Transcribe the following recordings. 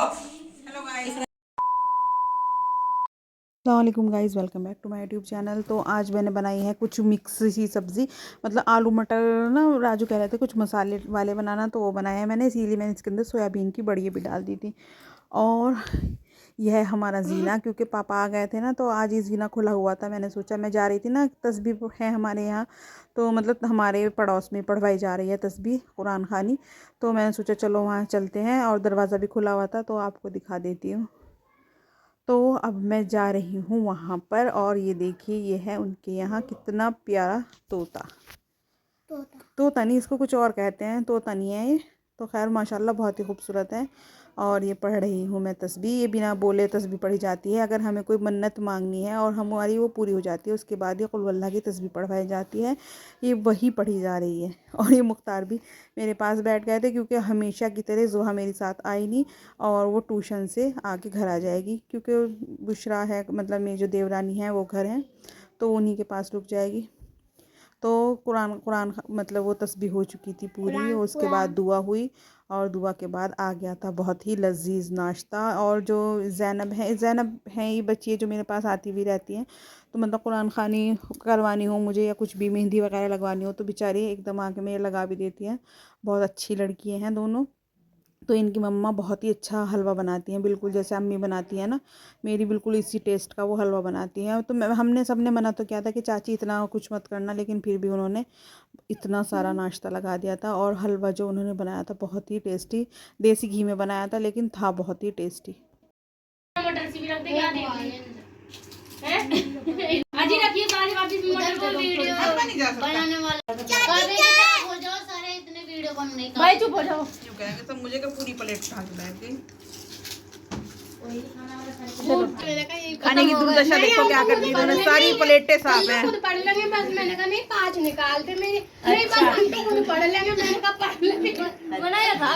Hello guys, अस्सलाम guys, welcome back to my YouTube channel. तो आज मैंने बनाई है कुछ मिक्स सी सब्ज़ी, मतलब आलू मटर ना। राजू कह रहे थे कुछ मसाले वाले बनाना, तो वो बनाया है मैंने। इसीलिए मैंने इसके अंदर सोयाबीन की बड़ी भी डाल दी थी। और यह है हमारा जीना, क्योंकि पापा आ गए थे ना, तो आज ही जीना खुला हुआ था। मैंने सोचा, मैं जा रही थी ना, तस्बीह है हमारे यहाँ, तो मतलब हमारे पड़ोस में पढ़वाई जा रही है तस्बीह कुरान खानी। तो मैंने सोचा चलो वहाँ चलते हैं, और दरवाज़ा भी खुला हुआ था, तो आपको दिखा देती हूँ। तो अब मैं जा रही हूँ वहाँ पर, और ये देखिए, ये है उनके यहाँ कितना प्यारा तोता। तोता नहीं, इसको कुछ और कहते हैं, तोता नहीं है ये। तो खैर माशाल्लाह बहुत ही खूबसूरत है। और ये पढ़ रही हूँ मैं तस्बीह। ये बिना बोले तस्बीह पढ़ी जाती है। अगर हमें कोई मन्नत मांगनी है और हमारी वो पूरी हो जाती है, उसके बाद ये कुल वल्लाह की तस्बीह पढ़वाई जाती है। ये वही पढ़ी जा रही है। और ये मुख्तार भी मेरे पास बैठ गए थे, क्योंकि हमेशा की तरह जोहा मेरे साथ आई नहीं, और वो ट्यूशन से आके घर आ जाएगी, क्योंकि बुशरा है, मतलब मेरी जो देवरानी है वो घर है, तो उन्हीं के पास रुक जाएगी। तो कुरान कुरान मतलब वो तस्बीह हो चुकी थी पूरी। उसके बाद दुआ हुई, और दुआ के बाद आ गया था बहुत ही लजीज नाश्ता। और जो ज़ैनब है ये बच्ची है जो मेरे पास आती हुई रहती है, तो मतलब कुरान खानी करवानी हो मुझे, या कुछ भी मेहंदी वगैरह लगवानी हो, तो बेचारी एकदम आके मेरे लगा भी देती है। बहुत अच्छी लड़की हैं दोनों। तो इनकी मम्मा बहुत ही अच्छा हलवा बनाती हैं, बिल्कुल जैसे अम्मी बनाती है ना, मेरी बिल्कुल इसी टेस्ट का वो हलवा बनाती हैं। तो हमने सबने मना तो किया था कि चाची इतना कुछ मत करना, लेकिन फिर भी उन्होंने इतना सारा नाश्ता लगा दिया था। और हलवा जो उन्होंने बनाया था बहुत ही टेस्टी, देसी घी में बनाया था, लेकिन था बहुत ही टेस्टी। मटर सी भी रख दे, क्या देख हैं? अजी रखिए सारी वापस मटर को वीडियो बनाने वाला हो जाओ सारे, इतने वीडियो बन नहीं। भाई चुप हो जाओ, यूं कहेंगे सब मुझे, का पूरी प्लेट उठा के बैठ गई। खाने की दुर्दशा देखो क्या कर दी इन्होंने, सारी प्लेटें साफ हैं। खुद पढ़ लेंगे बस, मैंने कहा नहीं 5 निकाल दे मेरी। नहीं बस हम तो खुद पढ़ लेंगे, मैंने कहा पढ़ लेंगे, बनाया था।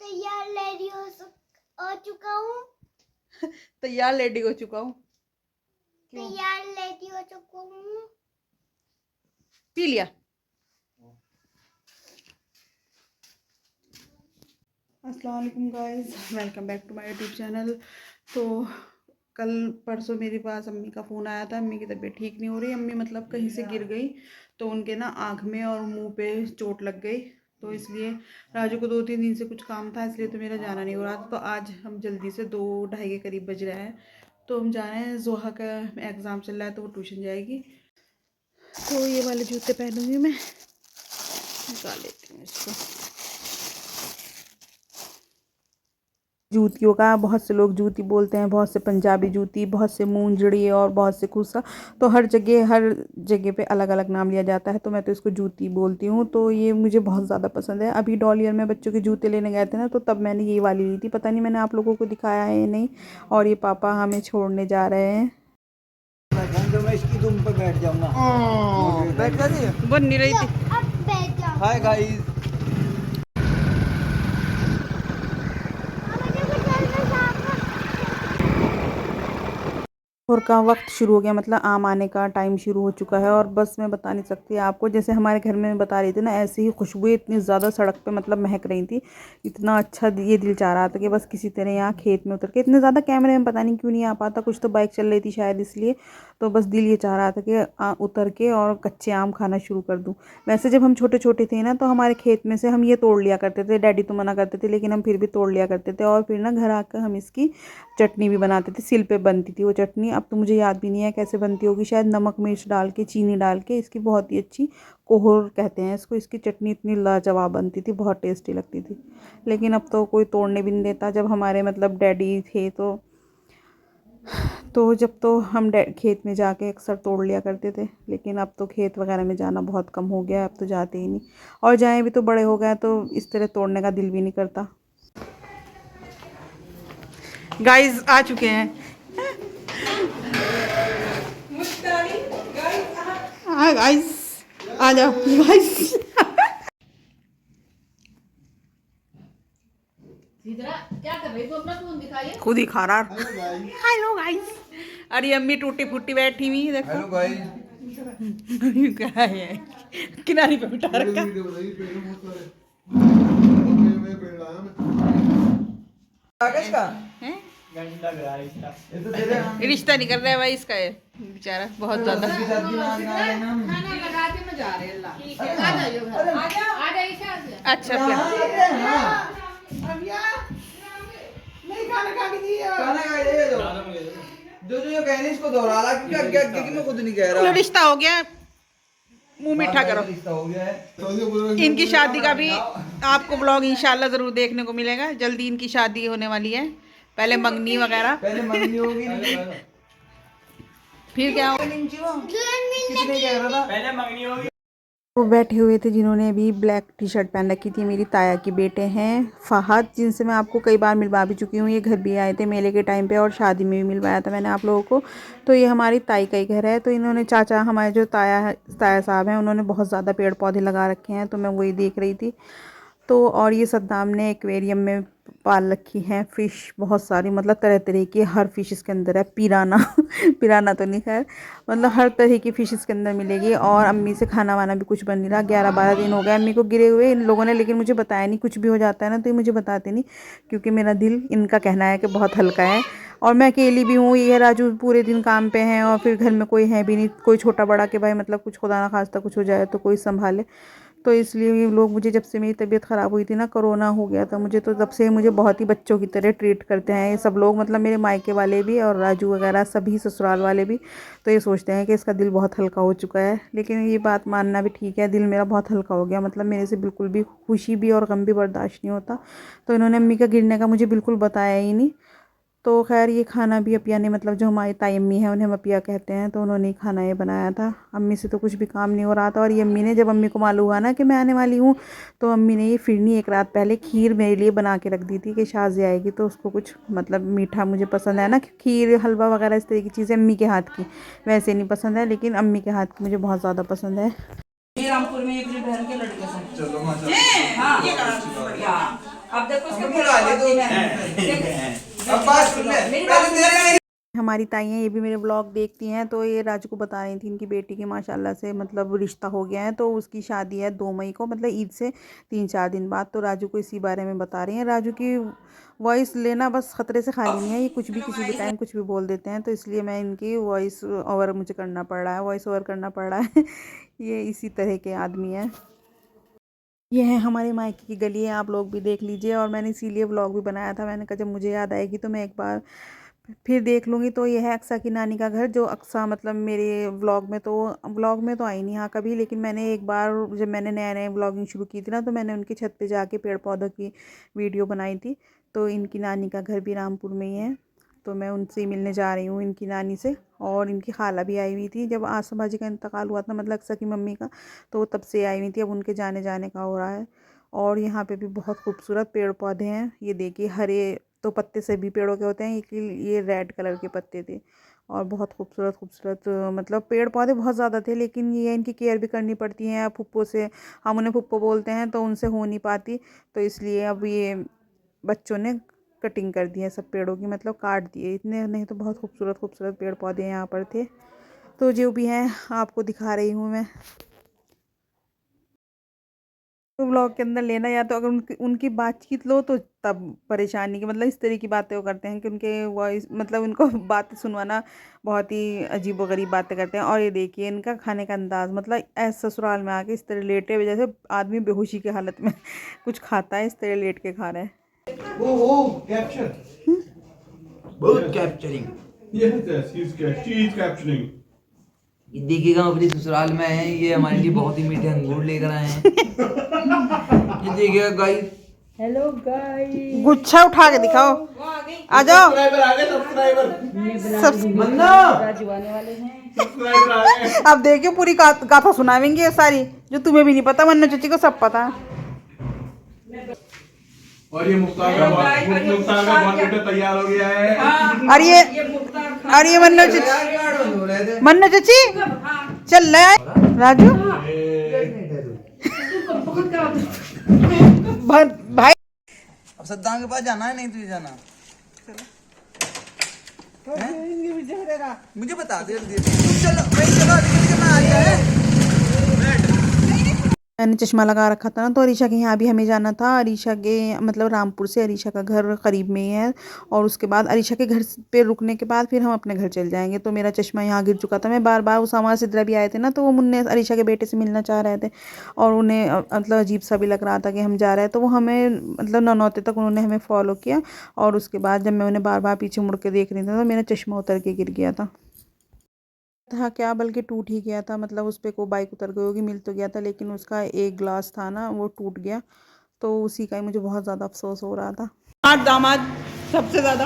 तैयार लेडी हो चुका हूँ। तैयार लेडी हो चुका हूँ। पी लिया। अस्सलाम वालेकुम guys, welcome back to my YouTube channel. तो कल परसों मेरे पास अम्मी का फ़ोन आया था। अम्मी की तबीयत ठीक नहीं हो रही। अम्मी मतलब कहीं से गिर गई, तो उनके ना आँख में और मुंह पे चोट लग गई। तो इसलिए राजू को 2-3 दिन से कुछ काम था, इसलिए तो मेरा जाना नहीं हो रहा था। तो आज हम जल्दी से 2-2:30 के करीब बज रहा है, तो हम जा रहे हैं। जोहा का एग्ज़ाम चल रहा है, तो वो ट्यूशन जाएगी। तो ये वाले जूते पहनूंगी मैं, निकाल लेती हूँ इसको। जूतियों का बहुत से लोग जूती बोलते हैं, बहुत से पंजाबी जूती, बहुत से मूंजड़ी, और बहुत से कुसा। तो हर जगह पे अलग अलग नाम लिया जाता है, तो मैं तो इसको जूती बोलती हूँ। तो ये मुझे बहुत ज़्यादा पसंद है। अभी डॉलियर में बच्चों के जूते लेने गए थे ना, तो तब मैंने ये वाली ली थी। पता नहीं मैंने आप लोगों को दिखाया है या नहीं। और ये पापा हमें छोड़ने जा रहे हैं। मैं इसकी दुम पे बैठ जाऊंगा। बैठ जाती बन नहीं रही थी। Hi guys. और का वक्त शुरू हो गया, मतलब आम आने का टाइम शुरू हो चुका है। और बस मैं बता नहीं सकती आपको, जैसे हमारे घर में बता रही थी ना, ऐसे ही खुशबुएं इतनी ज़्यादा सड़क पे मतलब महक रही थी। इतना अच्छा ये दिल चाह रहा था कि बस किसी तरह यहाँ खेत में उतर के, इतने ज़्यादा कैमरे में पता नहीं क्यों नहीं आ पाता, कुछ तो बाइक चल रही थी शायद इसलिए। तो बस दिल ये चाह रहा था कि उतर के और कच्चे आम खाना शुरू कर दूँ। वैसे जब हम छोटे छोटे थे ना, तो हमारे खेत में से हम ये तोड़ लिया करते थे। डैडी तो मना करते थे, लेकिन हम फिर भी तोड़ लिया करते थे। और फिर ना घर आकर हम इसकी चटनी भी बनाते थे। सिल पे बनती थी वो चटनी। अब तो मुझे याद भी नहीं है कैसे बनती होगी, शायद नमक मिर्च डाल के, चीनी डाल के। इसकी बहुत ही अच्छी कोहर कहते हैं इसको, इसकी चटनी इतनी लाजवाब बनती थी, बहुत टेस्टी लगती थी। लेकिन अब तो कोई तोड़ने भी नहीं देता। जब हमारे मतलब डैडी थे, तो जब तो हम खेत में जाके अक्सर तोड़ लिया करते थे। लेकिन अब तो खेत वगैरह में जाना बहुत कम हो गया है, अब तो जाते ही नहीं। और जाएँ भी तो बड़े हो गए, तो इस तरह तोड़ने का दिल भी नहीं करता। गाइस आ चुके हैं। हाँ गाइस, आ जाओ गाइस। क्या कर रही तू, अपना फोन दिखाइए। खुद ही खा रहा। Hello guys. अरे अम्मी टूटी फूटी बैठी हुई, देखो। Hello guys. क्या है किनारे पे बिठा रखा। हैं? रिश्ता नहीं कर रहा है भाई इसका, ये बेचारा बहुत ज्यादा। अच्छा इसको दोहरा ला क्योंकि मैं खुद नहीं कह रहा। रिश्ता हो गया, मुंह मीठा करो। रिश्ता हो गया है। इनकी शादी का भी आपको ब्लॉग इंशाल्लाह जरूर देखने को मिलेगा। जल्दी इनकी शादी होने वाली है। पहले मंगनी वगैरह, पहले मंगनी होगी, फिर क्या होगा। किसने कह रहा था पहले मंगनी होगी। वो बैठे हुए थे जिन्होंने अभी ब्लैक टी शर्ट पहन रखी थी, मेरी ताया के बेटे हैं फहद, जिनसे मैं आपको कई बार मिलवा भी चुकी हूँ। ये घर भी आए थे मेले के टाइम पे और शादी में भी मिलवाया था मैंने आप लोगों को। तो ये हमारी ताई का ही घर है। तो इन्होंने चाचा हमारे जो ताया साहब हैं, उन्होंने बहुत ज़्यादा पेड़ पौधे लगा रखे हैं। तो मैं वही देख रही थी। तो और ये सद्दाम ने एक्वेरियम में पाल रखी है फ़िश बहुत सारी, मतलब तरह तरह की हर फ़िश इसके अंदर है। पिराना पिराना तो नहीं खैर, मतलब हर तरह की फ़िश इसके अंदर मिलेगी। और अम्मी से खाना वाना भी कुछ बन नहीं रहा। 11-12 दिन हो गए अम्मी को गिरे हुए इन लोगों ने, लेकिन मुझे बताया नहीं। कुछ भी हो जाता है ना तो ये मुझे बताते नहीं, क्योंकि मेरा दिल, इनका कहना है कि बहुत हल्का है। और मैं अकेली भी हूँ, ये राजू पूरे दिन काम पे हैं और फिर घर में कोई है भी नहीं, कोई छोटा बड़ा के भाई मतलब कुछ खुदा ना खास्ता कुछ हो जाए तो कोई संभाले। तो इसलिए ये लोग मुझे, जब से मेरी तबीयत ख़राब हुई थी ना, कोरोना हो गया था मुझे, तो तब से मुझे बहुत ही बच्चों की तरह ट्रीट करते हैं ये सब लोग, मतलब मेरे मायके वाले भी और राजू वगैरह सभी ससुराल वाले भी। तो ये सोचते हैं कि इसका दिल बहुत हल्का हो चुका है, लेकिन ये बात मानना भी ठीक है। दिल मेरा बहुत हल्का हो गया, मतलब मेरे से बिल्कुल भी खुशी भी और गम भी बर्दाश्त नहीं होता। तो इन्होंने अम्मी का गिरने का मुझे बिल्कुल बताया ही नहीं। तो खैर ये खाना भी अपिया ने, मतलब जो हमारी ताई अम्मी है उन्हें हम अपिया कहते हैं, तो उन्होंने ही खाना ये बनाया था। अम्मी से तो कुछ भी काम नहीं हो रहा था। और ये अम्मी ने, जब अम्मी को मालूम हुआ ना कि मैं आने वाली हूँ, तो अम्मी ने ये फिरनी एक रात पहले खीर मेरे लिए बना के रख दी थी कि शाज़ी आएगी तो उसको कुछ मतलब मीठा मुझे पसंद है ना, खीर हलवा वगैरह इस तरह की चीज़ें अम्मी के हाथ की वैसे नहीं पसंद है, लेकिन अम्मी के हाथ की मुझे बहुत ज़्यादा पसंद है। रामपुर में एक बहन के लड़के हैं। हाँ, ये बढ़िया। अब देखो उसके बुला ले दो। अब बात सुन ले, पहले तेरे हमारी ताइयाँ ये भी मेरे ब्लॉग देखती हैं, तो ये राजू को बता रही थी इनकी बेटी की माशाल्लाह से मतलब रिश्ता हो गया है। तो उसकी शादी है 2 मई को, मतलब ईद से 3-4 दिन बाद। तो राजू को इसी बारे में बता रही हैं। राजू की वॉइस लेना बस ख़तरे से खाली नहीं है, ये कुछ भी किसी भी टाइम कुछ भी बोल देते हैं। तो इसलिए मैं इनकी वॉइस ओवर मुझे करना पड़ रहा है, वॉइस ओवर करना पड़ रहा है। ये इसी तरह के आदमी हैं। ये है हमारे मायके की गली है, आप लोग भी देख लीजिए। और मैंने इसीलिए व्लॉग भी बनाया था, मैंने कहा जब मुझे याद आएगी तो मैं एक बार फिर देख लूँगी। तो ये है अक्सा की नानी का घर, जो अक्सा मतलब मेरे व्लॉग में तो आई नहीं यहाँ कभी, लेकिन मैंने एक बार जब मैंने नए व्लॉगिंग शुरू की थी ना, तो मैंने उनकी छत पे जाके पेड़ पौधों की वीडियो बनाई थी। तो इनकी नानी का घर भी रामपुर में ही है। तो मैं उनसे ही मिलने जा रही हूँ, इनकी नानी से। और इनकी खाला भी आई हुई थी जब आसम बाजी का इंतकाल हुआ था, मतलब अक्सा की मम्मी का, तो तब से आई हुई थी। अब उनके जाने का हो रहा है। और यहाँ पे भी बहुत खूबसूरत पेड़ पौधे हैं। ये देखिए, हरे तो पत्ते सभी पेड़ों के होते हैं, ये रेड कलर के पत्ते थे। और बहुत खूबसूरत मतलब पेड़ पौधे बहुत ज़्यादा थे, लेकिन ये इनकी केयर भी करनी पड़ती है। फुप्पो से, हम उन्हें फुप्पो बोलते हैं, तो उनसे हो नहीं पाती। तो इसलिए अब ये बच्चों ने कटिंग कर दी है सब पेड़ों की, मतलब काट दिए इतने, नहीं तो बहुत खूबसूरत पेड़ पौधे यहाँ पर थे। तो जो भी हैं आपको दिखा रही हूँ मैं। तो ब्लॉग के अंदर लेना, या तो अगर उनकी बातचीत लो तो तब परेशानी की, मतलब इस तरह की बातें वो करते हैं कि उनके वॉइस, मतलब उनको बातें सुनवाना बहुत ही अजीब व गरीब बातें करते हैं। और ये देखिए इनका खाने का अंदाज़, मतलब ऐसे ससुराल में आके इस तरह लेटे हुए, जैसे आदमी बेहोशी की हालत में कुछ खाता है, इस तरह लेट के खा रहे हैं। कैप्चर बहुत कैप्चरिंग। she is capturing. ये देखिएगा अपनी ससुराल में है, ये हमारे लिए बहुत ही मीठे अंगूर लेकर आए हैं। ये देखिएगा गाइस, हेलो गाइस, गुच्छा उठा के दिखाओ, आ जाओ। सब्सक्राइबर आ गए, सब्सक्राइबर राजू आने वाले हैं। सब्सक्राइबर आ गए। अब देखियो पूरी गाथा सुनावेंगे ये सारी, जो तुम्हें भी नहीं पता, वरना चाची को सब पता है। और ये मुख्तार का बॉन्ड तैयार हो गया है। और ये मन्नो चाची चल रहा है राजू भाई। अब सद्दाम के पास जाना है, नहीं तुझे जाना? मुझे बता दे, चलो भाई, चलो मैंने चश्मा लगा रखा था ना, तो अरीशा के यहाँ भी हमें जाना था। अरीशा के मतलब रामपुर से अरीशा का घर करीब में ही है, और उसके बाद अरीशा के घर पे रुकने के बाद फिर हम अपने घर चल जाएंगे। तो मेरा चश्मा यहाँ गिर चुका था। मैं बार बार उसामा सिद्रा भी आए थे ना, तो वो मुन्ने अरीशा के बेटे से मिलना चाह रहे थे, और उन्हें मतलब अजीब सा भी लग रहा था कि हम जा रहे हैं। तो वो हमें मतलब ननौते तक उन्होंने हमें फॉलो किया, और उसके बाद जब मैं उन्हें बार बार पीछे मुड़ के देख रही थी, तो मेरा चश्मा उतर के गिर गया था क्या, बल्कि टूट ही गया था। मतलब उस पर कोई बाइक उतर गई होगी, मिल तो गया था, लेकिन उसका एक ग्लास था ना, वो टूट गया। तो उसी का ही मुझे बहुत ज़्यादा अफसोस हो रहा था। दामाद सबसे ज़्यादा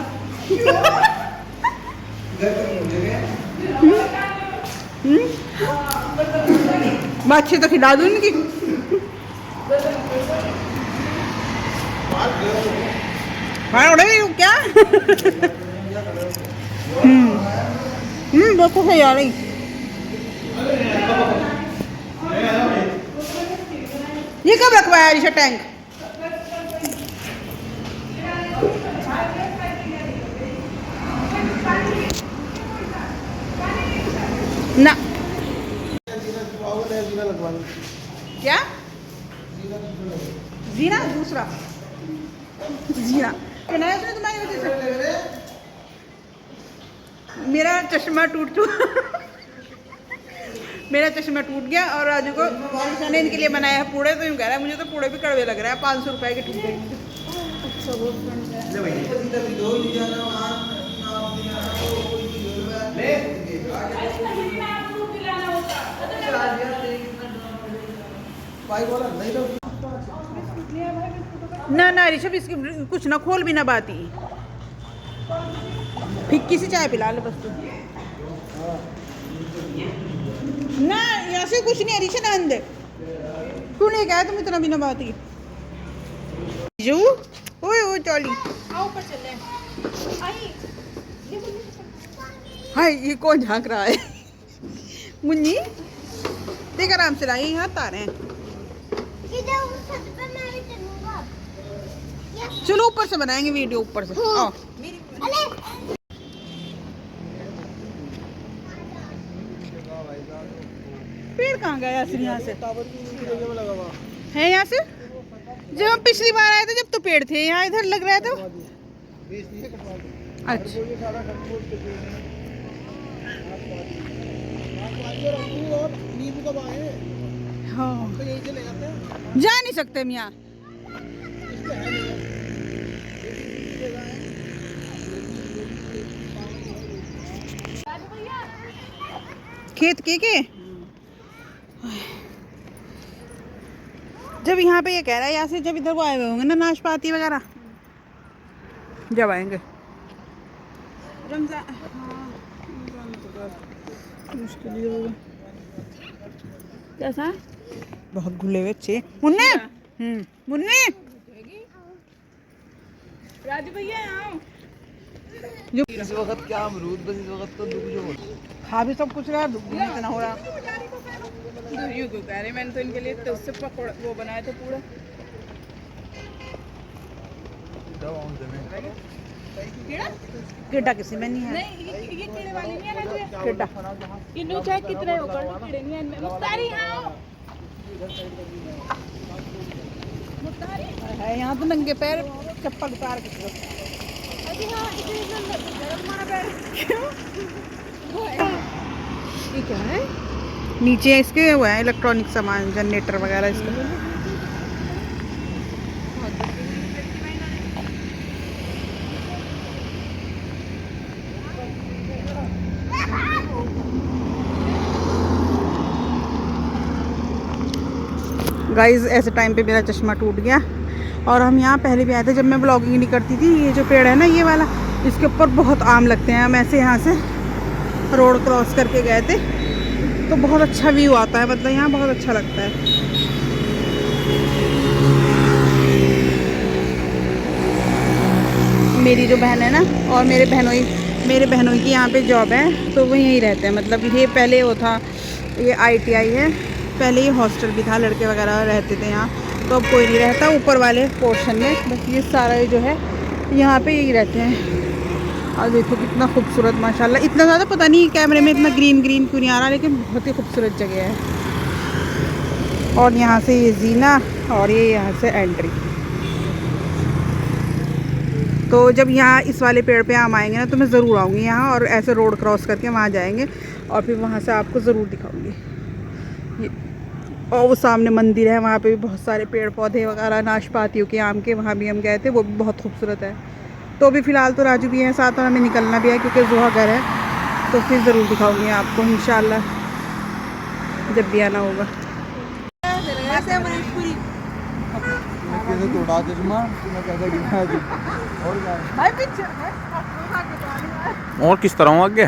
अच्छे तो खिला दूँ इनकी। क्या देखो सही आ रही। ये कब रखवाया अरीशा टैंक? ना क्या जीना दूसरा जीना नया उसने तुम्हारी वजह से मेरा चश्मा मेरा चश्मा टूट गया। और राजू को अरीशा ने इनके लिए बनाया है पूड़े, तो यूँ कह रहा है मुझे तो पूड़े भी कड़वे लग रहा है। 500 रुपए के टूट गए। ना ना ऋषभ इसकी कुछ ना खोल भी ना बात ही, फिक्की से चाय पिला ले बस तू। ना यहाँ से कुछ नहीं अरीशा ना अंदर तू नहीं कहा तुम इतना बिना बात ही। जो ओए चौली आओ ऊपर चले। हाय ये कौन झांक रहा है? मुन्नी देख आराम से लाई, हाथ आ रहे हैं। चलो ऊपर से बनाएंगे वीडियो, ऊपर से आओ। पेड़ कहाँ गया यासिर? यहाँ से है, यहाँ से जब हम पिछली बार आए थे जब तो पेड़ थे यहाँ, इधर लग रहा है तो अच्छा। हाँ जा नहीं सकते हम यहाँ। खेत के जब यहाँ पे ये कह रहा है यहाँ से जब इधर वो आए हुए होंगे ना नाशपाती वगैरह, जब आएंगे रमजान। मुश्किल ही होगा कैसा, बहुत घुले हुए अच्छे। मुन्ने मुन्ने राजू भैया आओ। इस वक्त क्या अमरूद, बस इस वक्त तो दुख जो खा भी सब कुछ रहा, दुख भी इतना हो रहा। यूं क्यों कह रहे, मैंने तो इनके लिए तो उससे पकौड़ा वो बनाया था पूरा। कीड़ा किसी में नहीं है। नहीं ये कीड़े वाली नहीं है ना, कीड़ा किन्नू चाहे कितने होकर कीड़े नहीं है इनमें। मुख्तारी आओ, मुख्तारी है यहाँ तो नंगे पैर चप्पल उतार के चलो। ये क्या है? नीचे इसके हुआ है इलेक्ट्रॉनिक सामान, जनरेटर वगैरह इसका। गाइस ऐसे टाइम पे मेरा चश्मा टूट गया, और हम यहाँ पहले भी आए थे जब मैं ब्लॉगिंग नहीं करती थी। ये जो पेड़ है ना ये वाला, इसके ऊपर बहुत आम लगते हैं। हम ऐसे यहाँ से रोड क्रॉस करके गए थे, तो बहुत अच्छा व्यू आता है, मतलब यहाँ बहुत अच्छा लगता है। मेरी जो बहन है ना, और मेरे बहनों की यहाँ पे जॉब है, तो वो यहीं रहते हैं। मतलब ये पहले वो था, ये ITI है, पहले ये हॉस्टल भी था, लड़के वगैरह रहते थे यहाँ, तो अब कोई नहीं रहता ऊपर वाले पोर्शन में। बस ये सारा जो है यहाँ पे यही रहते हैं। और देखो कितना खूबसूरत माशाल्लाह। इतना ज़्यादा पता नहीं कैमरे में इतना ग्रीन ग्रीन क्यों नहीं आ रहा, लेकिन बहुत ही खूबसूरत जगह है। और यहाँ से ये जीना और ये यहाँ से एंट्री। तो जब यहाँ इस वाले पेड़ पे आम आएंगे ना तो मैं ज़रूर आऊँगी यहाँ, और ऐसे रोड क्रॉस करके वहाँ जाएंगे और फिर वहाँ से आपको ज़रूर दिखाऊँगी। और वो सामने मंदिर है, वहाँ पे भी बहुत सारे पेड़ पौधे वगैरह नाशपातियों के, आम के, वहाँ भी हम गए थे, वो भी बहुत खूबसूरत है। तो अभी फ़िलहाल तो राजू भी हैं साथ और हमें निकलना भी है क्योंकि जुहा घर है, तो फिर ज़रूर दिखाऊँगी आपको इंशाल्लाह जब भी आना होगा। और किस तरह हूँ आगे?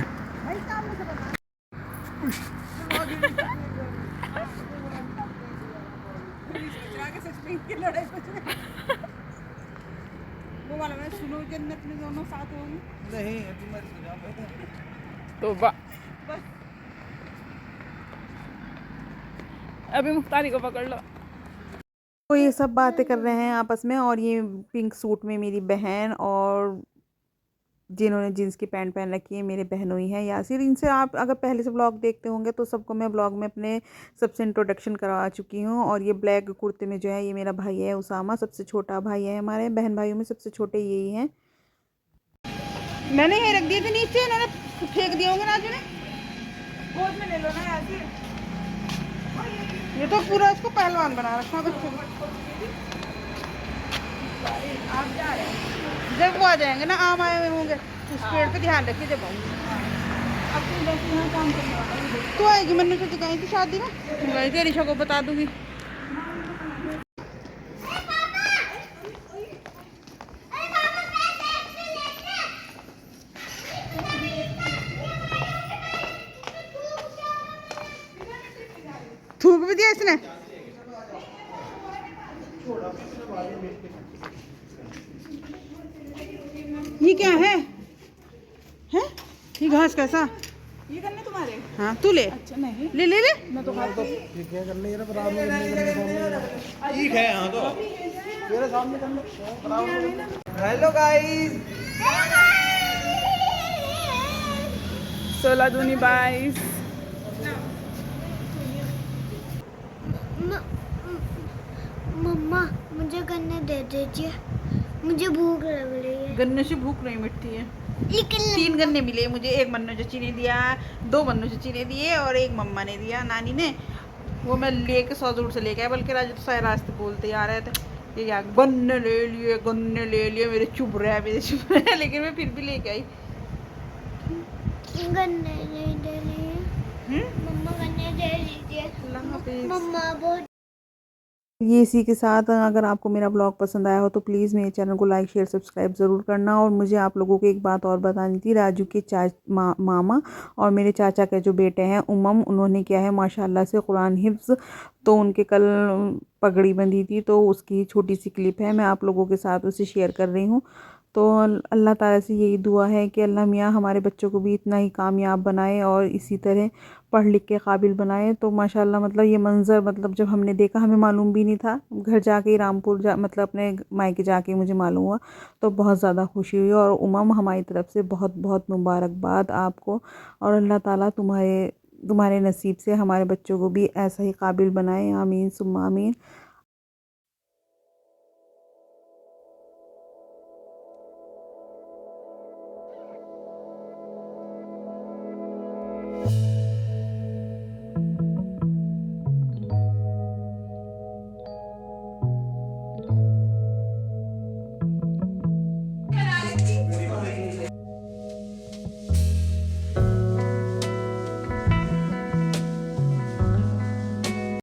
तो अभी मुख्तारी को पकड़ लो। तो ये सब बातें कर रहे हैं आपस में, और ये पिंक सूट में मेरी बहन, और जिन्होंने जीन्स की पैंट पहन रखी है मेरे बहनोई हैं यासिर। इनसे आप अगर पहले से ब्लॉग देखते होंगे तो सबको मैं ब्लॉग में अपने सबसे इंट्रोडक्शन करवा चुकी हूँ। और ये ब्लैक कुर्ते में जो है ये मेरा भाई है उसामा, सबसे छोटा भाई है हमारे बहन भाइयों में, सबसे छोटे यही हैं। मैंने ये रख दिए थे नीचे, इन्होंने फेंक दिए होंगे राजू ने। गोद में ले लो ना यासिर, ये तो पूरा इसको पहलवान बना रखा है बच्चों को। आप जा रहे हैं, जब वो आ जाएंगे ना, आम आए हुए होंगे उस पेड़ पे ध्यान रखिए जब आऊँगी। अब तुम वैसे यहाँ काम करने वाला तो आएगी, मैंने तो गई थी शादी में, गई थी, रिशा को बता दूंगी। थूक भी दिया इसने। ये क्या है? हैं? ये घास कैसा? ये करने तुम्हारे? हाँ तू ले। अच्छा नहीं, ले ले ले। मैं तो खाती। ये क्या करने ये ठीक है। हाँ तो तेरे सामने करना। हेलो गाइस, 16 दूनी 22। मम्मा मुझे गन्ने दे दीजिए, मुझे भूख लग रही है। गन्ने से भूख नहीं मिटती है। लेकिन 3 गन्ने मिले मुझे, एक मन्नू चाची ने दिया, 2 मन्नू चाची ने दिए और एक मम्मा ने दिया, नानी ने। वो मैं लेके 100 दूर से लेके आया, बल्कि राजू तो सारे रास्ते बोलते आ रहे थे ये क्या गन्ने ले लिए, गन्ने ले लिए, मेरे चुभ रहा है, मेरे चुभ रहा है, लेकिन मैं फिर भी लेके आई। गन्ने नहीं दे रही है। मम्मा गन्ने दे दीजिए। मम्मा बहुत। ये इसी के साथ अगर आपको मेरा ब्लॉग पसंद आया हो तो प्लीज़ मेरे चैनल को लाइक शेयर सब्सक्राइब ज़रूर करना। और मुझे आप लोगों को एक बात और बतानी थी, राजू के मामा और मेरे चाचा के जो बेटे हैं उमम, उन्होंने किया है माशाल्लाह से कुरान हिफ्ज़। तो उनके कल पगड़ी बंधी थी, तो उसकी छोटी सी क्लिप है, मैं आप लोगों के साथ उसे शेयर कर रही हूँ। तो अल्लाह ताला से यही दुआ है कि अल्लाह मियाँ हमारे बच्चों को भी इतना ही कामयाब बनाए और इसी तरह पढ़ लिख के काबिल बनाए। तो माशाल्लाह मतलब ये मंज़र, मतलब जब हमने देखा, हमें मालूम भी नहीं था, घर जाके ही रामपुर मतलब अपने मायके जाके मुझे मालूम हुआ, तो बहुत ज़्यादा खुशी हुई। और उमम हमारी तरफ से बहुत बहुत मुबारकबाद आपको, और अल्लाह ताला तुम्हारे नसीब से हमारे बच्चों को भी ऐसा ही काबिल बनाए, आमीन सुम्मा आमीन।